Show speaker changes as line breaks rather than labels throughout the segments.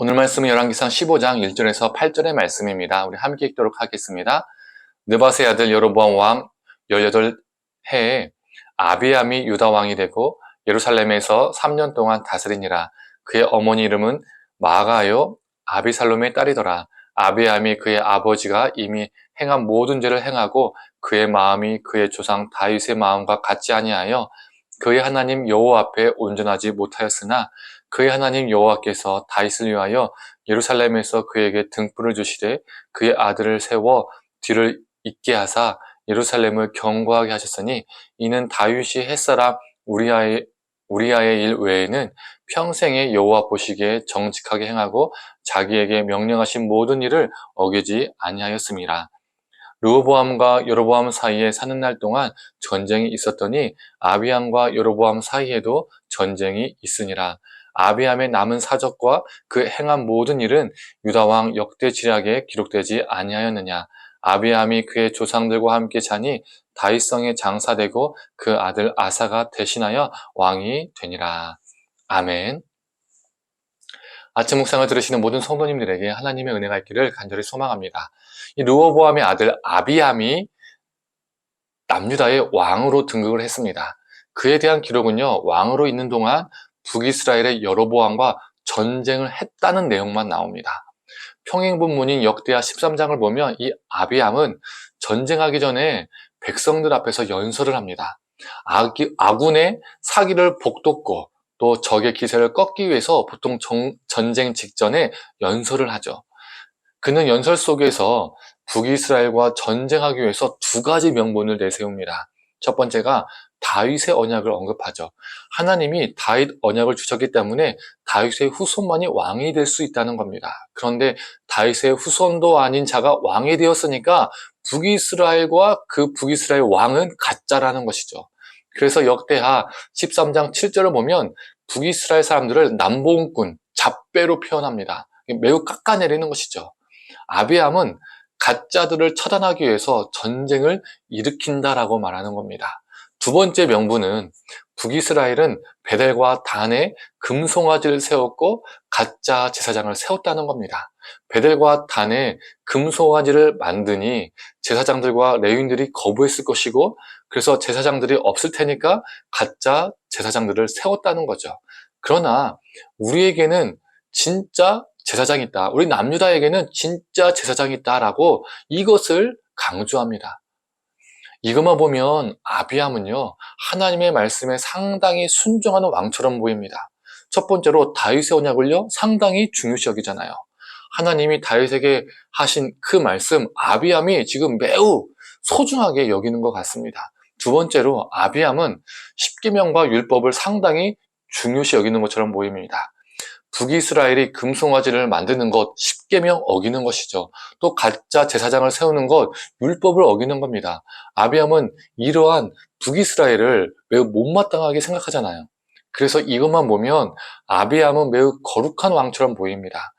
오늘 말씀은 열왕기상 15장 1절에서 8절의 말씀입니다. 우리 함께 읽도록 하겠습니다. 느밧의 아들 여로보암 왕 18해에 아비암이 유다 왕이 되고 예루살렘에서 3년 동안 다스리니라. 그의 어머니 이름은 마아가요 아비살롬의 딸이더라. 아비암이 그의 아버지가 이미 행한 모든 죄를 행하고 그의 마음이 그의 조상 다윗의 마음과 같지 아니하여 그의 하나님 여호와 앞에 온전하지 못하였으나 그의 하나님 여호와께서 다윗을 위하여 예루살렘에서 그에게 등불을 주시되 그의 아들을 세워 뒤를 잇게 하사 예루살렘을 견고하게 하셨으니 이는 다윗이 햇사람 우리아의 일 외에는 평생에 여호와 보시기에 정직하게 행하고 자기에게 명령하신 모든 일을 어기지 아니하였음이라. 르호보암과 여로보암 사이에 사는 날 동안 전쟁이 있었더니 아비암과 여로보암 사이에도 전쟁이 있으니라. 아비암의 남은 사적과 그 행한 모든 일은 유다왕 역대 지략에 기록되지 아니하였느냐. 아비암이 그의 조상들과 함께 자니 다윗성에 장사되고 그 아들 아사가 대신하여 왕이 되니라. 아멘. 아침 묵상을 들으시는 모든 성도님들에게 하나님의 은혜가 있기를 간절히 소망합니다. 이 르호보암의 아들 아비암이 남유다의 왕으로 등극을 했습니다. 그에 대한 기록은요, 왕으로 있는 동안 북이스라엘의 여로보암과 전쟁을 했다는 내용만 나옵니다. 평행본문인 역대하 13장을 보면 이 아비암은 전쟁하기 전에 백성들 앞에서 연설을 합니다. 아군의 사기를 복돋고 또 적의 기세를 꺾기 위해서 보통 전쟁 직전에 연설을 하죠. 그는 연설 속에서 북이스라엘과 전쟁하기 위해서 두 가지 명분을 내세웁니다. 첫 번째가 다윗의 언약을 언급하죠. 하나님이 다윗 언약을 주셨기 때문에 다윗의 후손만이 왕이 될 수 있다는 겁니다. 그런데 다윗의 후손도 아닌 자가 왕이 되었으니까 북이스라엘과 그 북이스라엘 왕은 가짜라는 것이죠. 그래서 역대하 13장 7절을 보면 북이스라엘 사람들을 남봉꾼, 잡배로 표현합니다. 매우 깎아내리는 것이죠. 아비암은 가짜들을 처단하기 위해서 전쟁을 일으킨다라고 말하는 겁니다. 두 번째 명분은 북이스라엘은 베델과 단에 금송아지를 세웠고 가짜 제사장을 세웠다는 겁니다. 베델과 단에 금송아지를 만드니 제사장들과 레위인들이 거부했을 것이고 그래서 제사장들이 없을 테니까 가짜 제사장들을 세웠다는 거죠. 그러나 우리에게는 진짜 제사장이 있다. 우리 남유다에게는 진짜 제사장이 있다라고 이것을 강조합니다. 이것만 보면 아비암은요, 하나님의 말씀에 상당히 순종하는 왕처럼 보입니다. 첫 번째로 다윗의 언약을요, 상당히 중요시 여기잖아요. 하나님이 다윗에게 하신 그 말씀, 아비암이 지금 매우 소중하게 여기는 것 같습니다. 두 번째로 아비암은 십계명과 율법을 상당히 중요시 여기는 것처럼 보입니다. 북이스라엘이 금송아지를 만드는 것, 십계명 어기는 것이죠. 또 가짜 제사장을 세우는 것, 율법을 어기는 겁니다. 아비암은 이러한 북이스라엘을 매우 못마땅하게 생각하잖아요. 그래서 이것만 보면 아비암은 매우 거룩한 왕처럼 보입니다.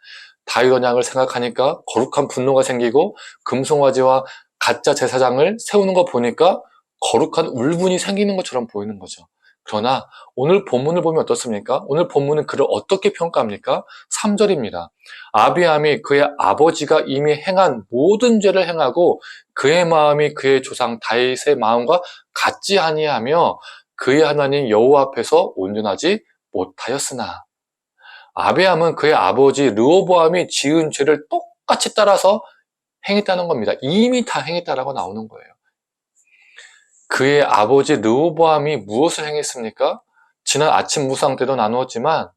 다윗 언약을 생각하니까 거룩한 분노가 생기고 금송아지와 가짜 제사장을 세우는 거 보니까 거룩한 울분이 생기는 것처럼 보이는 거죠. 그러나 오늘 본문을 보면 어떻습니까? 오늘 본문은 그를 어떻게 평가합니까? 3절입니다. 아비암이 그의 아버지가 이미 행한 모든 죄를 행하고 그의 마음이 그의 조상 다윗의 마음과 같지 아니하며 그의 하나님 여호와 앞에서 온전하지 못하였으나 아비암은 그의 아버지 르호보암이 지은 죄를 똑같이 따라서 행했다는 겁니다. 이미 다 행했다라고 나오는 거예요. 그의 아버지 르호보암이 무엇을 행했습니까? 지난 아침 묵상 때도 나누었지만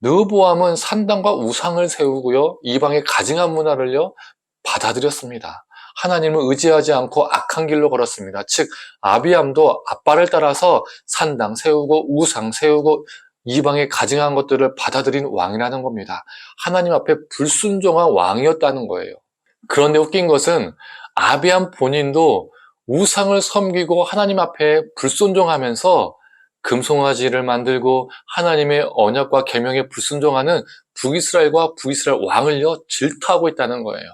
르호보암은 산당과 우상을 세우고요. 이방의 가증한 문화를요 받아들였습니다. 하나님을 의지하지 않고 악한 길로 걸었습니다. 즉 아비암도 아빠를 따라서 산당 세우고 우상 세우고 이방의 가증한 것들을 받아들인 왕이라는 겁니다. 하나님 앞에 불순종한 왕이었다는 거예요. 그런데 웃긴 것은 아비암 본인도 우상을 섬기고 하나님 앞에 불순종하면서 금송아지를 만들고 하나님의 언약과 계명에 불순종하는 북이스라엘과 북이스라엘 왕을요 질투하고 있다는 거예요.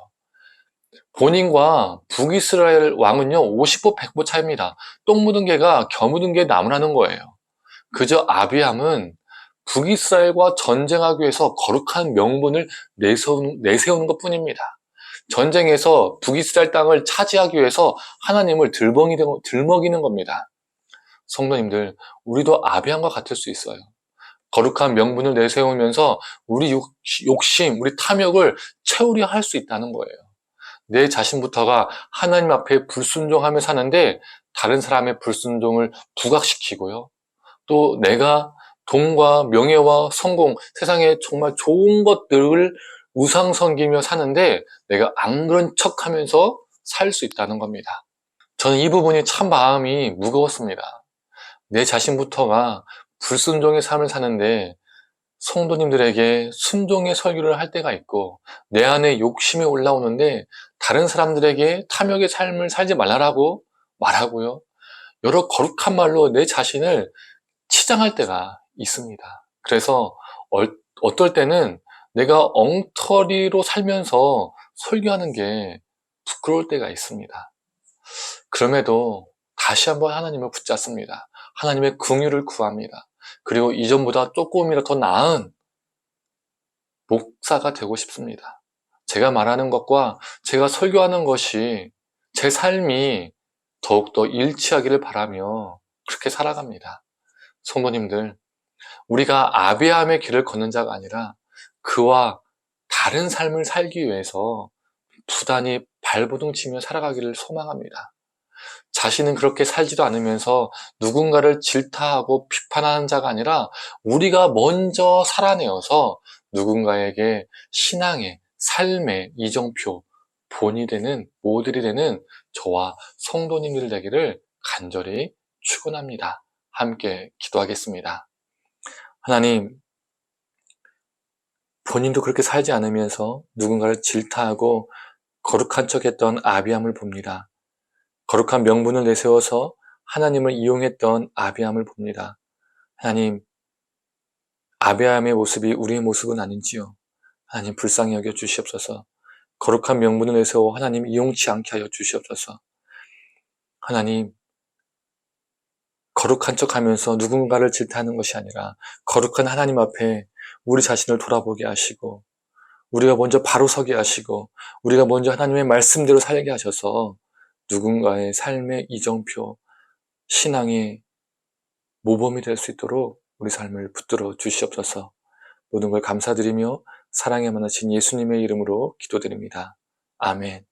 본인과 북이스라엘 왕은요 50보 100보 차이입니다. 똥 묻은 개가 겨 묻은 개 나무라는 거예요. 그저 아비암은 북이스라엘과 전쟁하기 위해서 거룩한 명분을 내세우는 것뿐입니다. 전쟁에서 북이스라엘 땅을 차지하기 위해서 하나님을 들먹이는 겁니다. 성도님들, 우리도 아비함과 같을 수 있어요. 거룩한 명분을 내세우면서 우리 욕심, 우리 탐욕을 채우려 할 수 있다는 거예요. 내 자신부터가 하나님 앞에 불순종하며 사는데 다른 사람의 불순종을 부각시키고요. 또 내가 돈과 명예와 성공, 세상에 정말 좋은 것들을 우상 섬기며 사는데 내가 안 그런 척하면서 살 수 있다는 겁니다. 저는 이 부분이 참 마음이 무거웠습니다. 내 자신부터가 불순종의 삶을 사는데 성도님들에게 순종의 설교를 할 때가 있고 내 안에 욕심이 올라오는데 다른 사람들에게 탐욕의 삶을 살지 말라고 말하고요. 여러 거룩한 말로 내 자신을 치장할 때가 있습니다. 그래서 어떨 때는 내가 엉터리로 살면서 설교하는 게 부끄러울 때가 있습니다. 그럼에도 다시 한번 하나님을 붙잡습니다. 하나님의 긍휼을 구합니다. 그리고 이전보다 조금이라도 더 나은 목사가 되고 싶습니다. 제가 말하는 것과 제가 설교하는 것이 제 삶이 더욱더 일치하기를 바라며 그렇게 살아갑니다. 성도님들, 우리가 아비함의 길을 걷는 자가 아니라 그와 다른 삶을 살기 위해서 부단히 발버둥 치며 살아가기를 소망합니다. 자신은 그렇게 살지도 않으면서 누군가를 질타하고 비판하는 자가 아니라 우리가 먼저 살아내어서 누군가에게 신앙의, 삶의 이정표, 본이 되는, 모델이 되는 저와 성도님들 되기를 간절히 축원합니다. 함께 기도하겠습니다. 하나님, 본인도 그렇게 살지 않으면서 누군가를 질타하고 거룩한 척했던 아비함을 봅니다. 거룩한 명분을 내세워서 하나님을 이용했던 아비함을 봅니다. 하나님, 아비함의 모습이 우리의 모습은 아닌지요. 하나님 불쌍히 여겨 주시옵소서. 거룩한 명분을 내세워 하나님 이용치 않게 하여 주시옵소서. 하나님, 거룩한 척하면서 누군가를 질타하는 것이 아니라 거룩한 하나님 앞에 우리 자신을 돌아보게 하시고 우리가 먼저 바로 서게 하시고 우리가 먼저 하나님의 말씀대로 살게 하셔서 누군가의 삶의 이정표, 신앙의 모범이 될 수 있도록 우리 삶을 붙들어 주시옵소서. 모든 걸 감사드리며 사랑에 만나신 예수님의 이름으로 기도드립니다. 아멘.